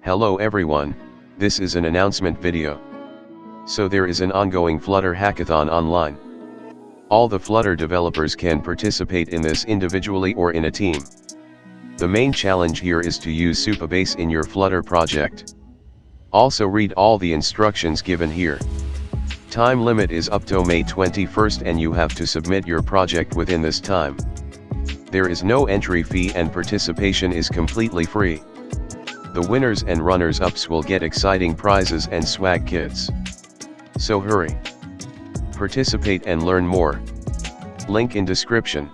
Hello everyone, this is an announcement video. So there is an ongoing Flutter Hackathon online. All the Flutter developers can participate in this individually or in a team. The main challenge here is to use Supabase in your Flutter project. Also read all the instructions given here. Time limit is up to May 21st and you have to submit your project within this time. There is no entry fee and participation is completely free. The winners and runners-ups will get exciting prizes and swag kits. So hurry. Participate and learn more. Link in description.